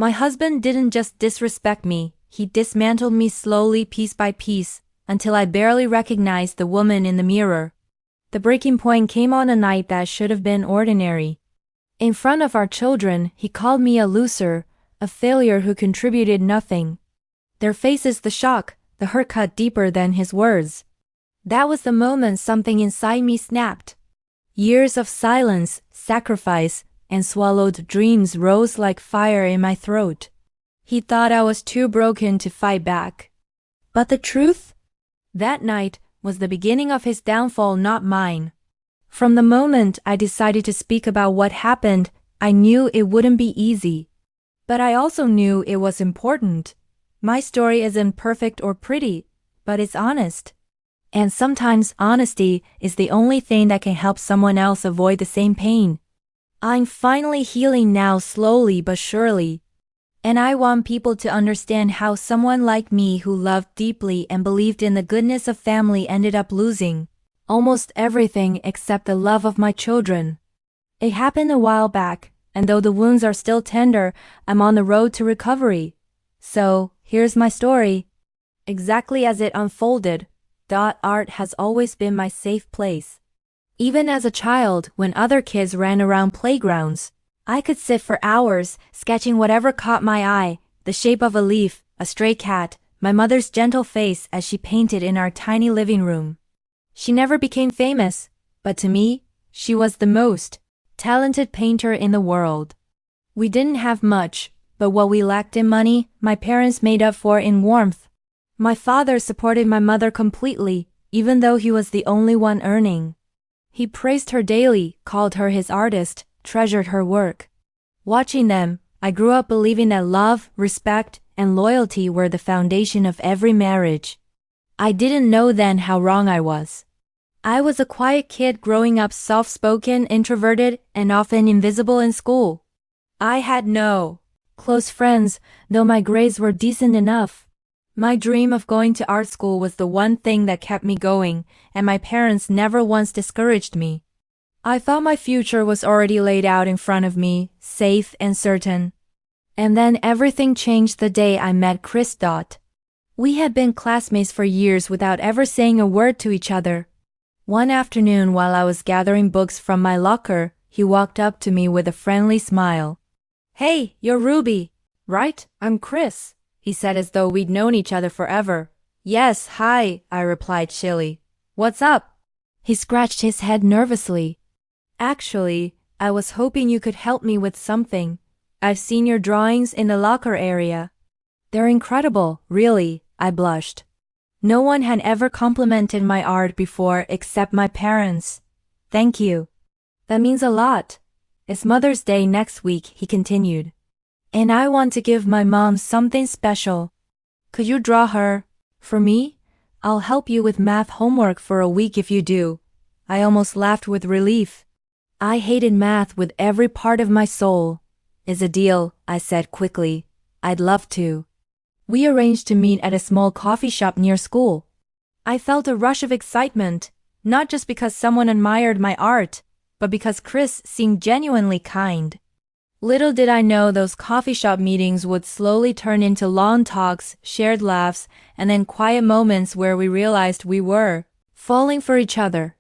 My husband didn't just disrespect me, he dismantled me slowly piece by piece, until I barely recognized the woman in the mirror. The breaking point came on a night that should have been ordinary. In front of our children, he called me a loser, a failure who contributed nothing. Their faces, the shock, the hurt cut deeper than his words. That was the moment something inside me snapped. Years of silence, sacrifice, and swallowed dreams rose like fire in my throat. He thought I was too broken to fight back. But the truth? That night was the beginning of his downfall, not mine. From the moment I decided to speak about what happened, I knew it wouldn't be easy. But I also knew it was important. My story isn't perfect or pretty, but it's honest. And sometimes honesty is the only thing that can help someone else avoid the same pain. I'm finally healing now, slowly but surely. And I want people to understand how someone like me who loved deeply and believed in the goodness of family ended up losing almost everything except the love of my children. It happened a while back, and though the wounds are still tender, I'm on the road to recovery. So, here's my story. Exactly as it unfolded. Art has always been my safe place. Even as a child, when other kids ran around playgrounds, I could sit for hours, sketching whatever caught my eye, the shape of a leaf, a stray cat, my mother's gentle face as she painted in our tiny living room. She never became famous, but to me, she was the most talented painter in the world. We didn't have much, but what we lacked in money, my parents made up for in warmth. My father supported my mother completely, even though he was the only one earning. He praised her daily, called her his artist, treasured her work. Watching them, I grew up believing that love, respect, and loyalty were the foundation of every marriage. I didn't know then how wrong I was. I was a quiet kid growing up, soft-spoken, introverted, and often invisible in school. I had no close friends, though my grades were decent enough. My dream of going to art school was the one thing that kept me going, and my parents never once discouraged me. I thought my future was already laid out in front of me, safe and certain. And then everything changed the day I met Chris. We had been classmates for years without ever saying a word to each other. One afternoon while I was gathering books from my locker, he walked up to me with a friendly smile. "Hey, you're Ruby, right? I'm Chris," he said as though we'd known each other forever. "Yes, hi," I replied chilly. "What's up?" He scratched his head nervously. "Actually, I was hoping you could help me with something. I've seen your drawings in the locker area. They're incredible, really," I blushed. No one had ever complimented my art before except my parents. "Thank you. That means a lot. It's Mother's Day next week," he continued. "And I want to give my mom something special. Could you draw her for me? I'll help you with math homework for a week if you do." I almost laughed with relief. I hated math with every part of my soul. "Is a deal," I said quickly. "I'd love to." We arranged to meet at a small coffee shop near school. I felt a rush of excitement, not just because someone admired my art, but because Chris seemed genuinely kind. Little did I know those coffee shop meetings would slowly turn into long talks, shared laughs, and then quiet moments where we realized we were falling for each other.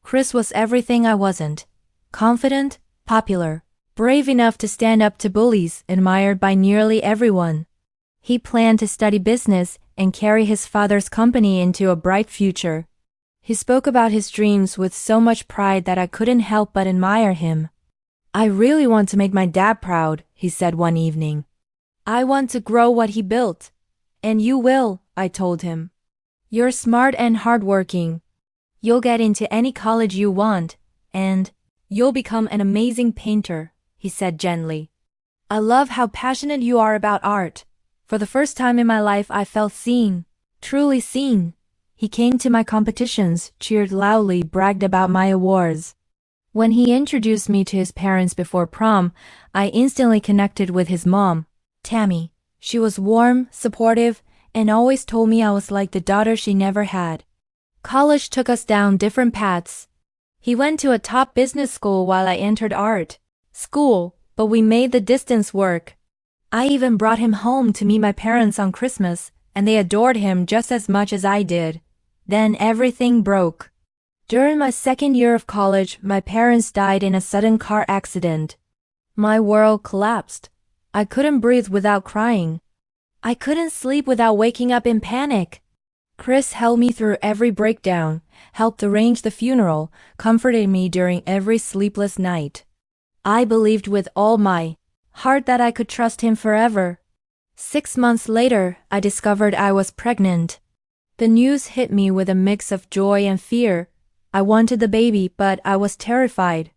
Chris was everything I wasn't. Confident, popular, brave enough to stand up to bullies, admired by nearly everyone. He planned to study business and carry his father's company into a bright future. He spoke about his dreams with so much pride that I couldn't help but admire him. "I really want to make my dad proud," he said one evening. "I want to grow what he built." "And you will," I told him. "You're smart and hardworking. You'll get into any college you want, and you'll become an amazing painter," he said gently. "I love how passionate you are about art." For the first time in my life I felt seen, truly seen. He came to my competitions, cheered loudly, bragged about my awards. When he introduced me to his parents before prom, I instantly connected with his mom, Tammy. She was warm, supportive, and always told me I was like the daughter she never had. College took us down different paths. He went to a top business school while I entered art school, but we made the distance work. I even brought him home to meet my parents on Christmas, and they adored him just as much as I did. Then everything broke. During my second year of college, my parents died in a sudden car accident. My world collapsed. I couldn't breathe without crying. I couldn't sleep without waking up in panic. Chris held me through every breakdown, helped arrange the funeral, comforted me during every sleepless night. I believed with all my heart that I could trust him forever. 6 months later, I discovered I was pregnant. The news hit me with a mix of joy and fear. I wanted the baby, but I was terrified.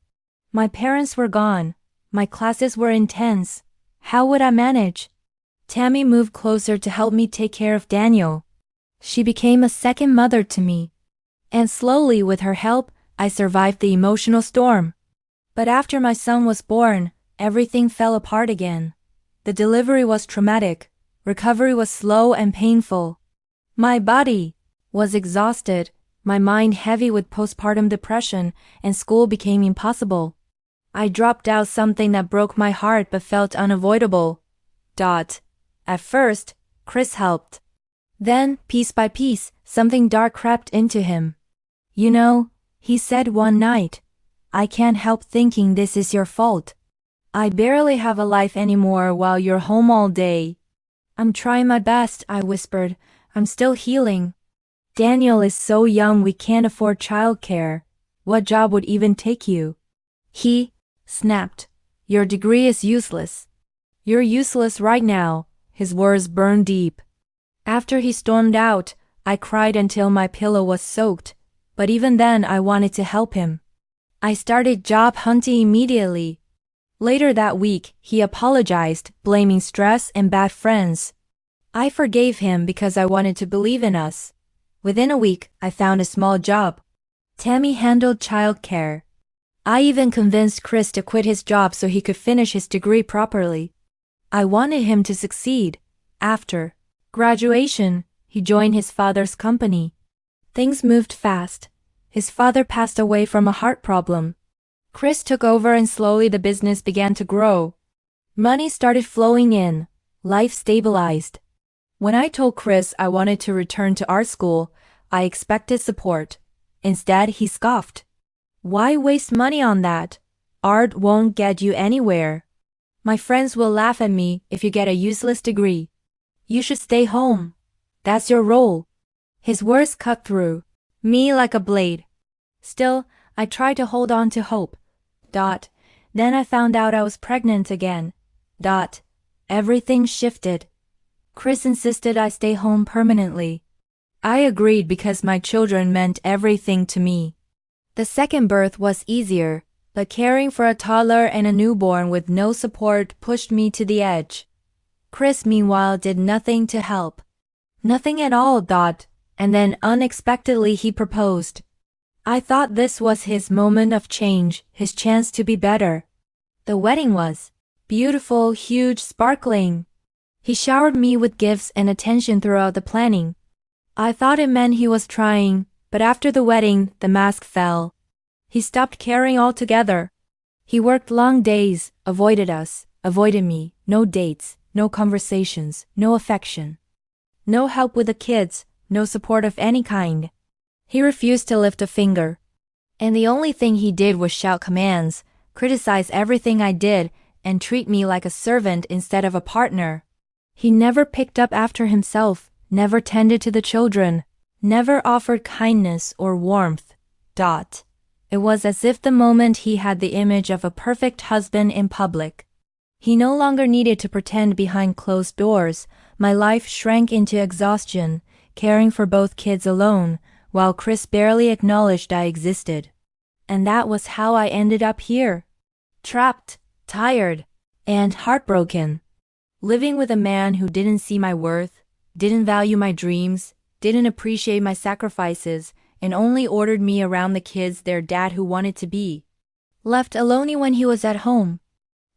My parents were gone. My classes were intense. How would I manage? Tammy moved closer to help me take care of Daniel. She became a second mother to me. And slowly, with her help, I survived the emotional storm. But after my son was born, everything fell apart again. The delivery was traumatic. Recovery was slow and painful. My body was exhausted, my mind heavy with postpartum depression, and school became impossible. I dropped out, something that broke my heart but felt unavoidable. At first, Chris helped. Then, piece by piece, something dark crept into him. You know, he said one night, I can't help thinking this is your fault. I barely have a life anymore while you're home all day. I'm trying my best, I whispered. I'm still healing. Daniel is so young, we can't afford childcare. What job would even take you? He snapped. Your degree is useless. You're useless right now. His words burned deep. After he stormed out, I cried until my pillow was soaked, but even then I wanted to help him. I started job hunting immediately. Later that week, he apologized, blaming stress and bad friends. I forgave him because I wanted to believe in us. Within a week, I found a small job. Tammy handled childcare. I even convinced Chris to quit his job so he could finish his degree properly. I wanted him to succeed. After graduation, he joined his father's company. Things moved fast. His father passed away from a heart problem. Chris took over and slowly the business began to grow. Money started flowing in. Life stabilized. When I told Chris I wanted to return to art school, I expected support. Instead, he scoffed. Why waste money on that? Art won't get you anywhere. My friends will laugh at me if you get a useless degree. You should stay home. That's your role. His words cut through me like a blade. Still, I tried to hold on to hope. Then I found out I was pregnant again. Everything shifted. Chris insisted I stay home permanently. I agreed because my children meant everything to me. The second birth was easier, but caring for a toddler and a newborn with no support pushed me to the edge. Chris, meanwhile, did nothing to help. Nothing at all. And then unexpectedly he proposed. I thought this was his moment of change, his chance to be better. The wedding was beautiful, huge, sparkling. He showered me with gifts and attention throughout the planning. I thought it meant he was trying, but after the wedding, the mask fell. He stopped caring altogether. He worked long days, avoided us, avoided me, no dates, no conversations, no affection. No help with the kids, no support of any kind. He refused to lift a finger. And the only thing he did was shout commands, criticize everything I did, and treat me like a servant instead of a partner. He never picked up after himself, never tended to the children, never offered kindness or warmth. It was as if the moment he had the image of a perfect husband in public. He no longer needed to pretend behind closed doors. My life shrank into exhaustion, caring for both kids alone, while Chris barely acknowledged I existed. And that was how I ended up here. Trapped, tired, and heartbroken. Living with a man who didn't see my worth, didn't value my dreams, didn't appreciate my sacrifices, and only ordered me around the kids their dad who wanted to be. Left alone when he was at home.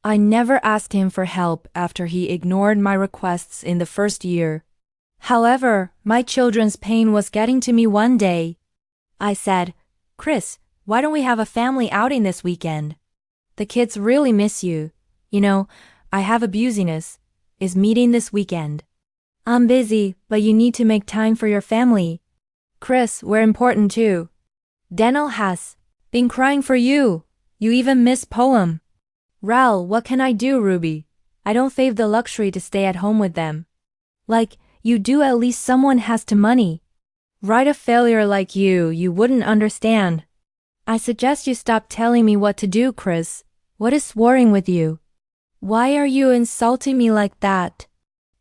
I never asked him for help after he ignored my requests in the first year. However, my children's pain was getting to me one day. I said, Chris, why don't we have a family outing this weekend? The kids really miss you. You know, I have abusiness. is meeting this weekend. I'm busy, but you need to make time for your family. Chris, we're important too. Daniel has been crying for you. You even missed poem. Ral, what can I do, Ruby? I don't fave the luxury to stay at home with them. Like, you do, at least someone has to money. Right, a failure like you wouldn't understand. I suggest you stop telling me what to do, Chris. What is worrying with you? Why are you insulting me like that?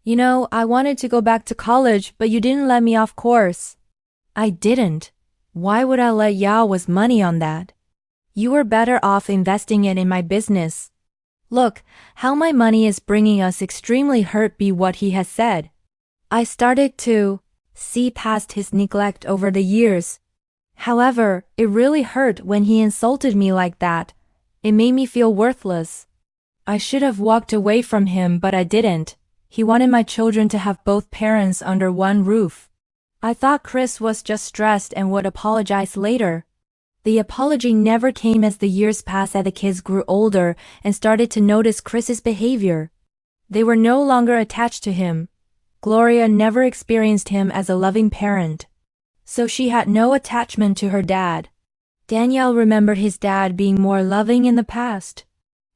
You know, I wanted to go back to college, but you didn't let me off course. I didn't. Why would I let Yao waste money on that? You were better off investing it in my business. Look, how my money is bringing us extremely hurt be what he has said. I started to see past his neglect over the years. However, it really hurt when he insulted me like that. It made me feel worthless. I should have walked away from him, but I didn't. He wanted my children to have both parents under one roof. I thought Chris was just stressed and would apologize later. The apology never came as the years passed and the kids grew older and started to notice Chris's behavior. They were no longer attached to him. Gloria never experienced him as a loving parent, so she had no attachment to her dad. Danielle remembered his dad being more loving in the past.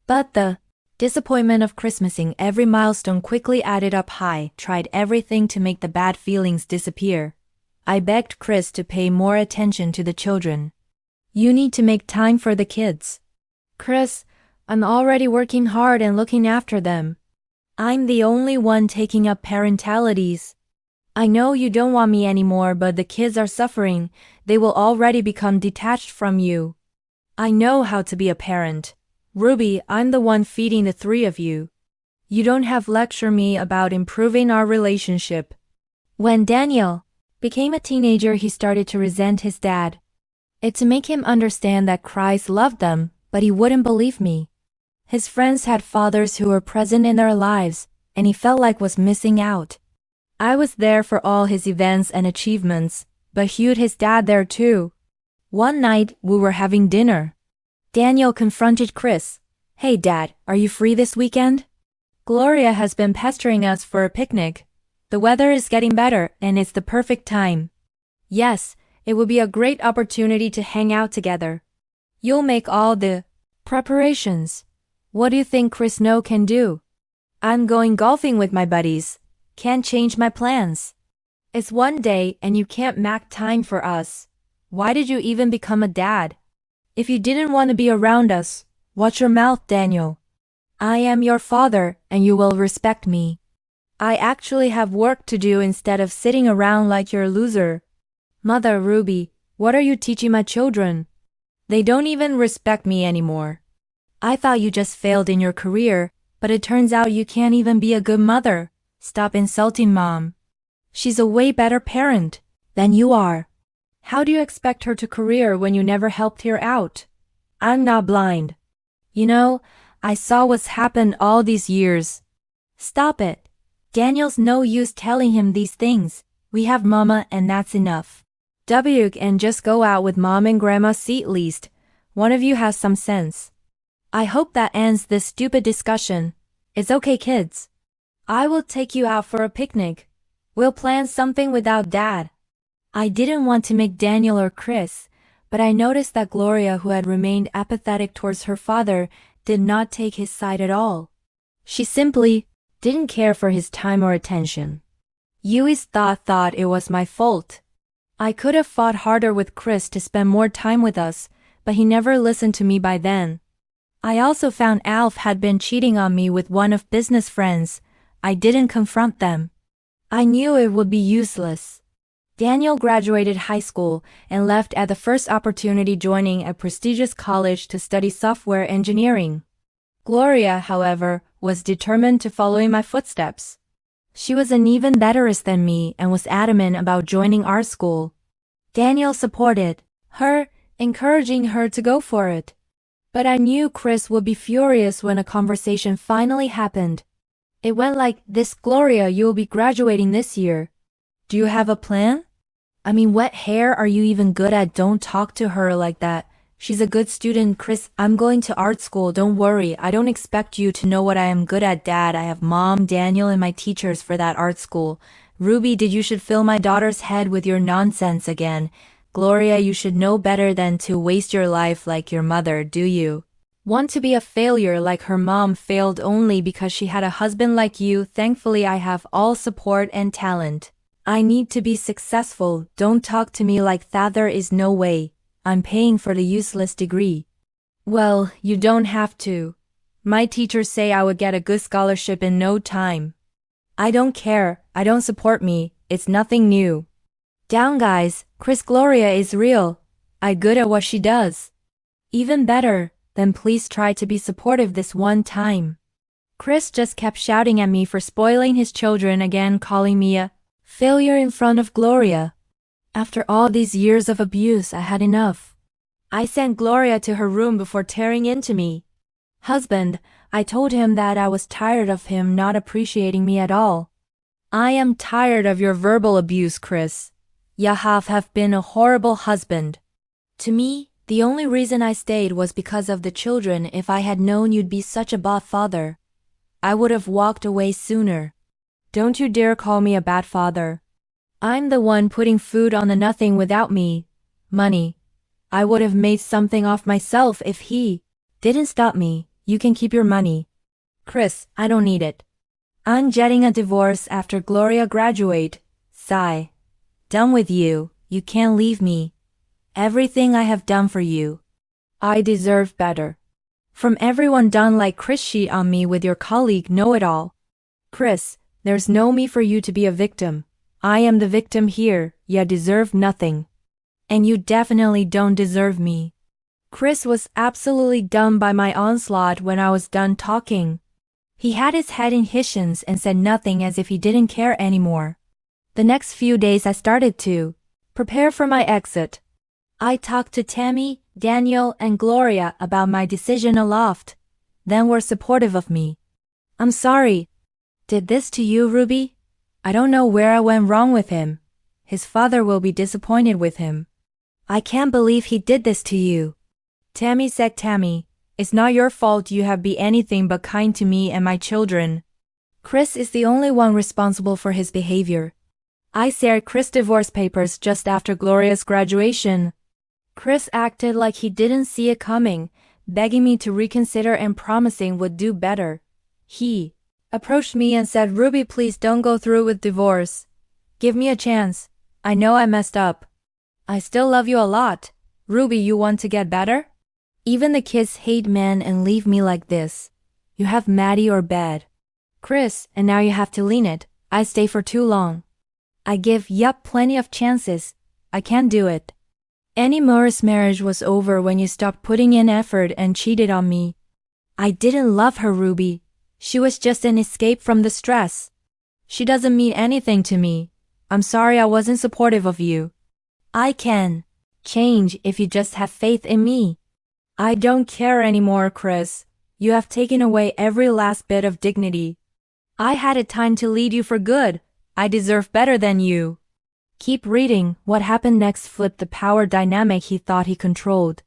But the disappointment of Chris missing every milestone quickly added up. Tried everything to make the bad feelings disappear. I begged Chris to pay more attention to the children. You need to make time for the kids. Chris, I'm already working hard and looking after them. I'm the only one taking up parentalities. I know you don't want me anymore, but the kids are suffering. They will already become detached from you. I know how to be a parent. Ruby, I'm the one feeding the three of you. You don't have to lecture me about improving our relationship. When Daniel became a teenager, he started to resent his dad. It's to make him understand that Christ loved them, but he wouldn't believe me. His friends had fathers who were present in their lives, and he felt like was missing out. I was there for all his events and achievements, but Hugh'd his dad there too. One night, we were having dinner. Daniel confronted Chris. Hey Dad, are you free this weekend? Gloria has been pestering us for a picnic. The weather is getting better, and it's the perfect time. Yes, it will be a great opportunity to hang out together. You'll make all the preparations. What do you think Chris No can do? I'm going golfing with my buddies. Can't change my plans. It's one day and you can't make time for us. Why did you even become a dad? If you didn't want to be around us, watch your mouth, Daniel. I am your father and you will respect me. I actually have work to do instead of sitting around like you're a loser. Mother Ruby, what are you teaching my children? They don't even respect me anymore. I thought you just failed in your career, but it turns out you can't even be a good mother. Stop insulting Mom. She's a way better parent than you are. How do you expect her to career when you never helped her out? I'm not blind. You know, I saw what's happened all these years. Stop it. Daniel's no use telling him these things. We have Mama and that's enough. And just go out with Mom and Grandma. See, at least one of you has some sense. I hope that ends this stupid discussion. It's okay, kids. I will take you out for a picnic. We'll plan something without Dad. I didn't want to make Daniel or Chris, but I noticed that Gloria, who had remained apathetic towards her father, did not take his side at all. She simply didn't care for his time or attention. Yui's thought it was my fault. I could have fought harder with Chris to spend more time with us, but he never listened to me by then. I also found Alf had been cheating on me with one of business friends. I didn't confront them. I knew it would be useless. Daniel graduated high school and left at the first opportunity, joining a prestigious college to study software engineering. Gloria, however, was determined to follow in my footsteps. She was an even better risk than me and was adamant about joining our school. Daniel supported her, encouraging her to go for it. But I knew Chris would be furious when a conversation finally happened. It went like this: Gloria, you'll be graduating this year. Do you have a plan? I mean, what hair are you even good at? Don't talk to her like that. She's a good student, Chris. I'm going to art school, don't worry. I don't expect you to know what I am good at, Dad. I have Mom, Daniel, and my teachers for that art school. Ruby, you should fill my daughter's head with your nonsense again. Gloria, you should know better than to waste your life like your mother, do you? Want to be a failure like her mom failed only because she had a husband like you? Thankfully, I have all support and talent. I need to be successful. Don't talk to me like that. There is no way. I'm paying for the useless degree. Well, you don't have to. My teachers say I would get a good scholarship in no time. I don't care. I don't support me. It's nothing new. Down, guys. Chris, Gloria is real. I good at what she does. Even better. Then please try to be supportive this one time. Chris just kept shouting at me for spoiling his children again, calling me a failure in front of Gloria. After all these years of abuse, I had enough. I sent Gloria to her room before tearing into me. Husband, I told him that I was tired of him not appreciating me at all. I am tired of your verbal abuse, Chris. You have been a horrible husband. To me, the only reason I stayed was because of the children. If I had known you'd be such a bad father, I would have walked away sooner. Don't you dare call me a bad father. I'm the one putting food on the nothing without me. Money. I would have made something off myself if he didn't stop me. You can keep your money. Chris, I don't need it. I'm getting a divorce after Gloria graduate. Sigh. Done with you. You can't leave me. Everything I have done for you. I deserve better. From everyone done like Chris. Cheat on me with your colleague know-it-all. Chris, there's no me for you to be a victim. I am the victim here. You deserve nothing. And you definitely don't deserve me. Chris was absolutely done by my onslaught when I was done talking. He had his head in his hands and said nothing, as if he didn't care anymore. The next few days I started to prepare for my exit. I talked to Tammy, Daniel, and Gloria about my decision aloft. Then were supportive of me. I'm sorry. Did this to you, Ruby? I don't know where I went wrong with him. His father will be disappointed with him. I can't believe he did this to you. Tammy said, Tammy, it's not your fault. You have been anything but kind to me and my children. Chris is the only one responsible for his behavior. I shared Chris' divorce papers just after Gloria's graduation. Chris acted like he didn't see it coming, begging me to reconsider and promising would do better. He approached me and said, Ruby, please don't go through with divorce. Give me a chance. I know I messed up. I still love you a lot. Ruby, you want to get better? Even the kids hate men and leave me like this. You have Maddie or bad. Chris, and now you have to lean it. I stay for too long. I give yup plenty of chances. I can't do it. Any Morris marriage was over when you stopped putting in effort and cheated on me. I didn't love her, Ruby. She was just an escape from the stress. She doesn't mean anything to me. I'm sorry I wasn't supportive of you. I can change if you just have faith in me. I don't care anymore, Chris. You have taken away every last bit of dignity. I had it time to lead you for good. I deserve better than you. Keep reading. What happened next flipped the power dynamic he thought he controlled.